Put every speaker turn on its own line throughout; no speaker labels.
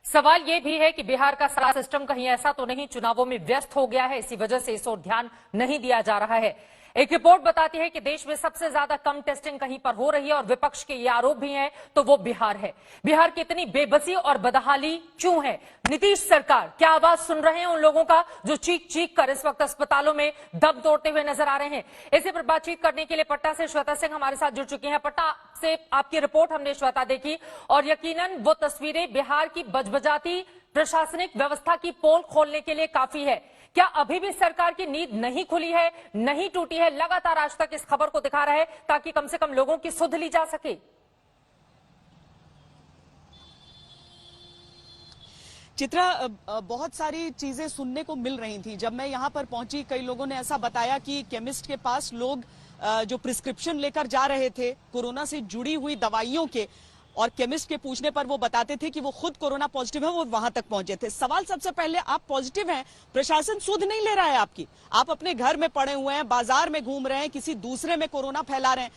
सवाल यह भी है कि बिहार का सारा सिस्टम कहीं ऐसा तो नहीं चुनावों में व्यस्त हो गया है, इसी वजह से इस ओर ध्यान नहीं दिया जा रहा है। एक रिपोर्ट बताती है कि देश में सबसे ज्यादा कम टेस्टिंग कहीं पर हो रही है और विपक्ष के ये आरोप भी हैं, तो वो बिहार है। बिहार की इतनी बेबसी और बदहाली क्यों है? नीतीश सरकार क्या आवाज सुन रहे हैं उन लोगों का जो चीख चीख कर इस वक्त अस्पतालों में दम तोड़ते हुए नजर आ रहे हैं? इसी पर बातचीत करने के लिए पटना से श्वेता सिंह हमारे साथ जुड़ चुकी हैं। पटना से आपकी रिपोर्ट हमने श्वेता देखी और यकीनन वो तस्वीरें बिहार की बजबजाती प्रशासनिक व्यवस्था की पोल खोलने के लिए काफी है। क्या अभी भी सरकार की नींद नहीं खुली है, नहीं टूटी है? लगातार आज तक इस खबर को दिखा रहा है ताकि कम से कम लोगों की सुध ली जा सके।
चित्रा, बहुत सारी चीजें सुनने को मिल रही थी। जब मैं यहां पर पहुंची, कई लोगों ने ऐसा बताया कि केमिस्ट के पास लोग जो प्रिस्क्रिप्शन लेकर जा रहे थे कोरोना से जुड़ी हुई दवाइयों के, और केमिस्ट के पूछने पर वो बताते थे कि वो खुद कोरोना पॉजिटिव है, वो वहां तक पहुंचे थे। सवाल सबसे पहले, आप पॉजिटिव हैं, प्रशासन सुध नहीं ले रहा है आपकी, आप अपने घर में पड़े हुए हैं, बाजार में घूम रहे हैं, किसी दूसरे में कोरोना फैला रहे हैं।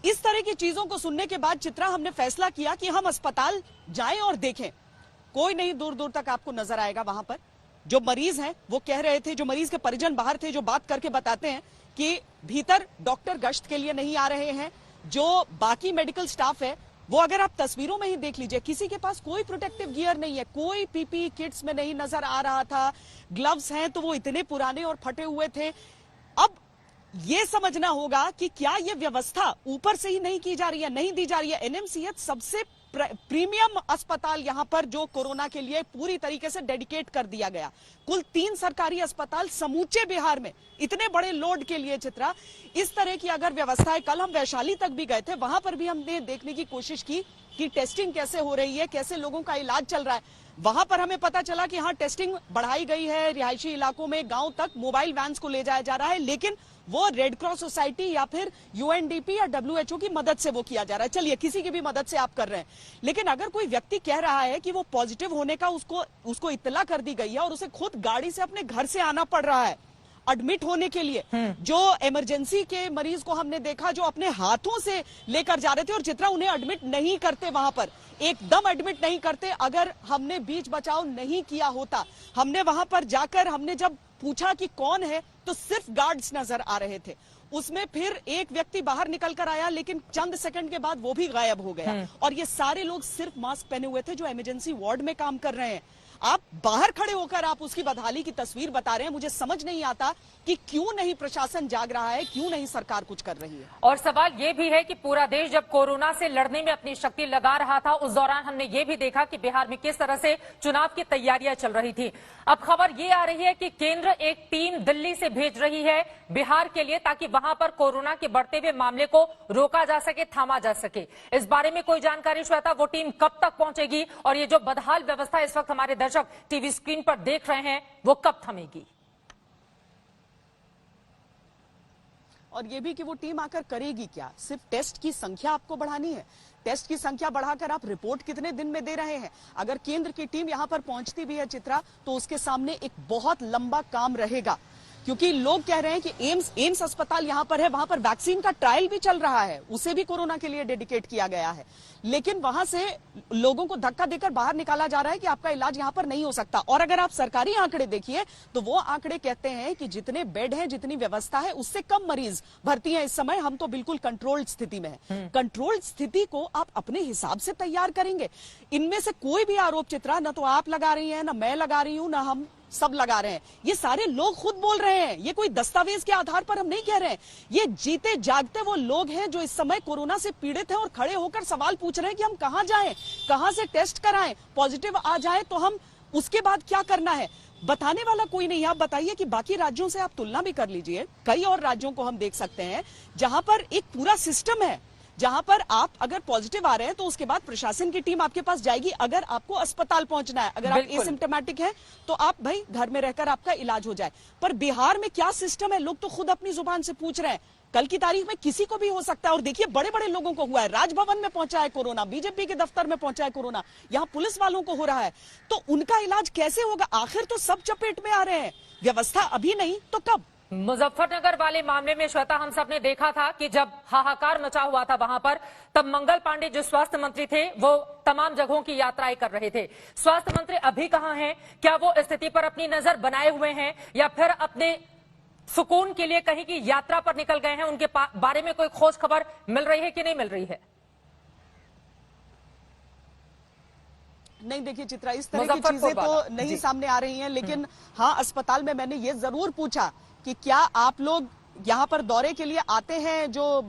इस तरह की चीजों को सुनने के बाद चित्रा, हमने फैसला किया कि हम अस्पताल जाएं और देखें। कोई नहीं दूर दूर तक आपको नजर आएगा। वहां पर जो मरीज हैं वो कह रहे थे, जो मरीज के परिजन बाहर थे, जो बात करके बताते हैं कि भीतर डॉक्टर गश्त के लिए नहीं आ रहे हैं। जो बाकी मेडिकल स्टाफ है वो, अगर आप तस्वीरों में ही देख लीजिए, किसी के पास कोई प्रोटेक्टिव गियर नहीं है, कोई पीपी किट्स में नहीं नजर आ रहा था। ग्लव्स हैं तो वो इतने पुराने और फटे हुए थे। अब ये समझना होगा कि क्या ये व्यवस्था ऊपर से ही नहीं की जा रही है, नहीं दी जा रही है। एनएमसीएच सबसे प्रीमियम अस्पताल यहां पर जो कोरोना के लिए पूरी तरीके से डेडिकेट कर दिया गया। कुल 3 सरकारी अस्पताल समूचे बिहार में इतने बड़े लोड के लिए। चित्रा, इस तरह की अगर व्यवस्था है, कल हम वैशाली तक भी गए थे, वहां पर भी हमने देखने की कोशिश की कि टेस्टिंग कैसे हो रही है, कैसे लोगों का इलाज चल रहा है। वहां पर हमें पता चला कि हाँ, टेस्टिंग बढ़ाई गई है, रिहायशी इलाकों में गांव तक मोबाइल वैन्स को ले जाया जा रहा है, लेकिन वो रेड क्रॉस सोसाइटी या फिर यूएनडीपी या डब्ल्यूएचओ की मदद से वो किया जा रहा है। चलिए, किसी की भी मदद से आप कर रहे हैं, लेकिन अगर कोई व्यक्ति कह रहा है कि वो पॉजिटिव होने का उसको इत्तला कर दी गई है और उसे खुद गाड़ी से अपने घर से आना पड़ रहा है एडमिट होने के लिए। जो इमरजेंसी के मरीज को हमने देखा जो अपने हाथों से लेकर जा रहे थे, और चित्रा, उन्हें एडमिट नहीं करते, वहां पर एकदम एडमिट नहीं करते। अगर हमने बीच बचाव नहीं किया होता, हमने वहां पर जाकर हमने जब पूछा कि कौन है, तो सिर्फ गार्ड्स नजर आ रहे थे। उसमें फिर एक व्यक्ति बाहर निकल कर आया, लेकिन चंद सेकंड के बाद वो भी गायब हो गया। और ये सारे लोग सिर्फ मास्क पहने हुए थे जो इमरजेंसी वार्ड में काम कर रहे हैं। आप बाहर खड़े होकर आप उसकी बदहाली की तस्वीर बता रहे हैं। मुझे समझ नहीं आता कि क्यों नहीं प्रशासन जाग रहा है, क्यों नहीं सरकार कुछ कर रही है।
और सवाल यह भी है कि पूरा देश जब कोरोना से लड़ने में अपनी शक्ति लगा रहा था, उस दौरान हमने ये भी देखा कि बिहार में किस तरह से चुनाव की तैयारियां चल रही थी। अब खबर ये आ रही है कि केंद्र एक टीम दिल्ली से भेज रही है बिहार के लिए, ताकि वहां पर कोरोना के बढ़ते हुए मामले को रोका जा सके, थामा जा सके। इस बारे में कोई जानकारी श्वेता, वो टीम कब तक पहुंचेगी और ये जो बदहाल व्यवस्था इस वक्त हमारे दर्शक टीवी स्क्रीन पर देख रहे हैं, वो कब थमेगी?
और ये भी कि वो टीम आकर करेगी क्या? सिर्फ टेस्ट की संख्या आपको बढ़ानी है। टेस्ट की संख्या बढ़ाकर आप रिपोर्ट कितने दिन में दे रहे हैं? अगर केंद्र की टीम यहां पर पहुंचती भी है चित्रा, तो उसके सामने एक बहुत लंबा काम रहेगा, क्योंकि लोग कह रहे हैं कि एम्स अस्पताल यहां पर है, वहां पर वैक्सीन का ट्रायल भी चल रहा है, उसे भी कोरोना के लिए डेडिकेट किया गया है, लेकिन वहां से लोगों को धक्का देकर बाहर निकाला जा रहा है कि आपका इलाज यहां पर नहीं हो सकता। और अगर आप सरकारी आंकड़े देखिए तो वो आंकड़े कहते हैं कि जितने बेड हैं, जितनी व्यवस्था है, उससे कम मरीज भर्ती हैं इस समय। हम तो बिल्कुल कंट्रोल्ड स्थिति में है। कंट्रोल्ड स्थिति को आप अपने हिसाब से तैयार करेंगे। इनमें से कोई भी आरोप चित्रा, ना तो आप लगा रही हैं, ना मैं लगा रही हूं, ना हम सब लगा रहे हैं, ये सारे लोग खुद बोल रहे हैं। ये कोई दस्तावेज के आधार पर हम नहीं कह रहे हैं। ये जीते जागते वो लोग हैं जो इस समय कोरोना से पीड़ित हैं और खड़े होकर सवाल पूछ रहे हैं कि हम कहां जाएं, कहां से टेस्ट कराएं, पॉजिटिव आ जाए तो हम उसके बाद क्या करना है। बताने वाला कोई नहीं। आप बताइए कि बाकी राज्यों से आप तुलना भी कर लीजिए। कई और राज्यों को हम देख सकते हैं जहां पर एक पूरा सिस्टम है, जहां पर आप अगर पॉजिटिव आ रहे हैं तो उसके बाद प्रशासन की टीम आपके पास जाएगी। अगर आपको अस्पताल पहुंचना है, अगर आप एसिम्प्टोमेटिक हैं, तो आप भाई घर में रहकर आपका इलाज हो जाए। पर बिहार में क्या सिस्टम है, लोग तो खुद अपनी जुबान से पूछ रहे हैं। कल की तारीख में किसी को भी हो सकता है। और देखिए, बड़े बड़े लोगों को हुआ है। राजभवन में पहुंचा है कोरोना, बीजेपी के दफ्तर में पहुंचा है कोरोना, यहां पुलिस वालों को हो रहा है। तो उनका इलाज कैसे होगा? आखिर तो सब चपेट में आ रहे हैं। व्यवस्था अभी नहीं तो कब?
मुजफ्फरनगर वाले मामले में श्वेता हम सब ने देखा था कि जब हाहाकार मचा हुआ था वहां पर, तब मंगल पांडे जो स्वास्थ्य मंत्री थे वो तमाम जगहों की यात्राएं कर रहे थे। स्वास्थ्य मंत्री अभी कहां हैं? क्या वो स्थिति पर अपनी नजर बनाए हुए हैं या फिर अपने सुकून के लिए कहीं की यात्रा पर निकल गए हैं? उनके बारे में कोई खोज खबर मिल रही है कि नहीं मिल रही है?
नहीं, देखिए चित्रा, इस तरह की चीजें तो नहीं सामने आ रही हैं, लेकिन हाँ, अस्पताल में मैंने ये जरूर पूछा कि क्या आप लोग यहाँ पर दौरे के लिए आते हैं, जो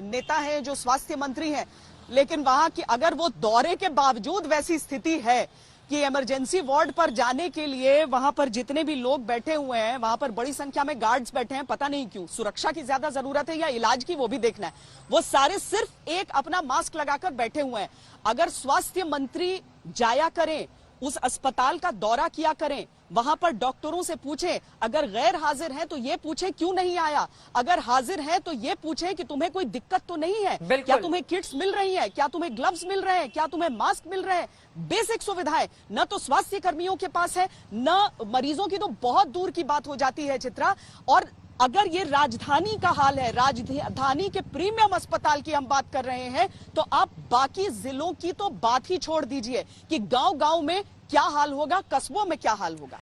नेता हैं, जो स्वास्थ्य मंत्री हैं, लेकिन वहां की अगर वो दौरे के बावजूद वैसी स्थिति है कि इमरजेंसी वार्ड पर जाने के लिए वहां पर जितने भी लोग बैठे हुए हैं, वहां पर बड़ी संख्या में गार्ड्स बैठे हैं, पता नहीं क्यों, सुरक्षा की ज्यादा जरूरत है या इलाज की, वो भी देखना है, वो सारे सिर्फ एक अपना मास्क लगाकर बैठे हुए हैं। अगर स्वास्थ्य मंत्री जाया करें, उस अस्पताल का दौरा किया करें, वहां पर डॉक्टरों से पूछें, अगर गैर हाजिर हैं तो ये पूछें क्यों नहीं आया, अगर हाजिर है तो ये पूछें कि तुम्हें कोई दिक्कत तो नहीं है, क्या तुम्हें किट्स मिल रही है, क्या तुम्हें ग्लव्स मिल रहे हैं, क्या तुम्हें मास्क मिल रहे हैं। बेसिक सुविधाएं न तो स्वास्थ्य कर्मियों के पास है, न मरीजों की तो बहुत दूर की बात हो जाती है चित्रा। और अगर ये राजधानी का हाल है, राजधानी के प्रीमियम अस्पताल की हम बात कर रहे हैं, तो आप बाकी जिलों की तो बात ही छोड़ दीजिए कि गांव-गांव में क्या हाल होगा, कस्बों में क्या हाल होगा।